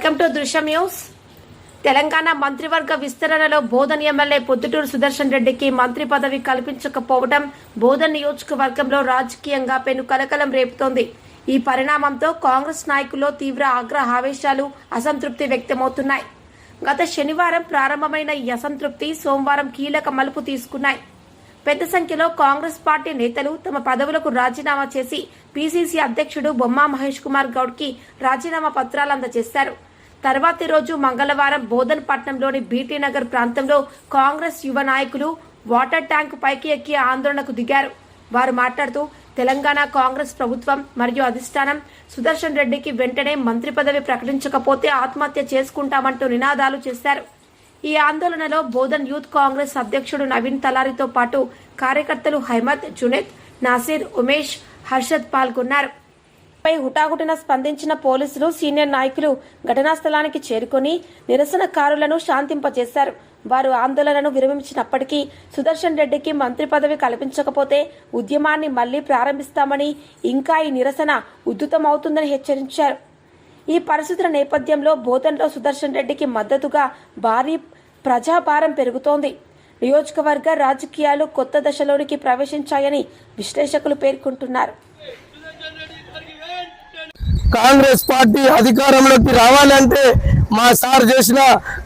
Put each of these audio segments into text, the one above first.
Welcome to దృశ్యం news. Telangana మంత్రివర్గ విస్తరణలో బోధన్ ఎమ్మెల్యే పొద్దుటూరు సుదర్శన్ రెడ్డికి మంత్రి పదవి కల్పించకపోవడం బోధన్ నియోజకవర్గంలో రాజకీయంగా పెను కలకలం రేపుతోంది. ఈ పరిణామంతో కాంగ్రెస్ నాయకుల్లో తీవ్ర ఆగ్రహావేశాలు, అసంతృప్తి వ్యక్తమవుతున్నాయి. గత శనివారం ప్రారంభమైన ఈ అసంతృప్తి సోమవారం కీలక మలుపు తీసుకున్నాయి. పెద్ద సంఖ్యలో కాంగ్రెస్ పార్టీ నేతలు తమ పదవులకు రాజీనామా చేసి పీసీసీ అధ్యక్షుడు బొమ్మా మహేష్ కుమార్ గౌడ్ కి రాజీనామా పత్రాలు అందజేశారు. తర్వాతి రోజు మంగళవారం బోధన్ పట్టణంలోని బీటీ నగర్ ప్రాంతంలో కాంగ్రెస్ యువ నాయకులు వాటర్ ట్యాంక్ పైకి ఎక్కి ఆందోళనకు దిగారు. వారు మాట్లాడుతూ తెలంగాణ కాంగ్రెస్ ప్రభుత్వం మరియు అధిష్టానం సుదర్శన్ రెడ్డికి వెంటనే మంత్రి పదవి ప్రకటించకపోతే ఆత్మహత్య చేసుకుంటామంటూ నినాదాలు చేశారు. ఈ ఆందోళనలో బోధన్ యూత్ కాంగ్రెస్ అధ్యక్షుడు నవీన్ తలారితో పాటు కార్యకర్తలు హైమద్, జునేద్, నాసిర్, ఉమేష్, హర్షద్ పాల్గొన్నారు. పై హుటాహుటిన స్పందించిన పోలీసులు, సీనియర్ నాయకులు ఘటనా స్థలానికి చేరుకుని నిరసనకారులను శాంతింపజేశారు. వారు ఆందోళనను విరమించినప్పటికీ సుదర్శన్ రెడ్డికి మంత్రి పదవి కల్పించకపోతే ఉద్యమాన్ని మళ్లీ ప్రారంభిస్తామని, ఇంకా ఈ నిరసన ఉధృతమవుతుందని హెచ్చరించారు. ఈ పరిస్థితుల నేపథ్యంలో బోధన్లో సుదర్శన్ రెడ్డికి మద్దతుగా భారీ ప్రజాభారం పెరుగుతోంది. నియోజకవర్గ రాజకీయాలు కొత్త దశలోనికి ప్రవేశించాయని విశ్లేషకులు పేర్కొంటున్నారు. కాంగ్రెస్ పార్టీ అధికారంలోకి రావాలంటే మా సార్ చేసిన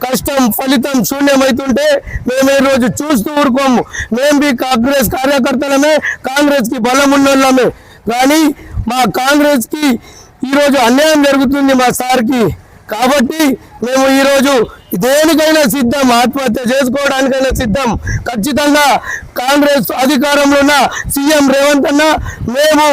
కష్టం ఫలితం శూన్యమైతుంటే మేము ఈ రోజు చూస్తూ ఊరుకోము. మేము మీ కాంగ్రెస్ కార్యకర్తలమే, కాంగ్రెస్ కి బలం ఉన్నోళ్ళమే. కానీ మా కాంగ్రెస్ కి ఈరోజు అన్యాయం జరుగుతుంది మా సార్కి. కాబట్టి మేము ఈరోజు దేనికైనా సిద్ధం, ఆత్మహత్య చేసుకోవడానికైనా సిద్ధం. ఖచ్చితంగా కాంగ్రెస్ అధికారంలో ఉన్న సీఎం రేవంత్ అన్న మేము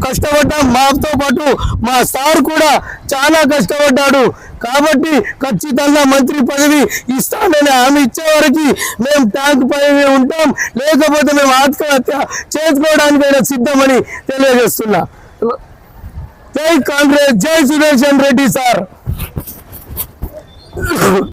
కష్టపడ్డాం, మాతో పాటు మా సార్ కూడా చాలా కష్టపడ్డాడు. కాబట్టి ఖచ్చితంగా మంత్రి పదవి ఇస్తానని హామీ ఇచ్చే వరకు మేము ట్యాంక్ పదవి ఉంటాం, లేకపోతే మేము ఆత్మహత్య చేసుకోవడానికైనా సిద్ధమని తెలియజేస్తున్నా. జై కాంగ్రెస్, జై సుదర్శన్ రెడ్డి సార్.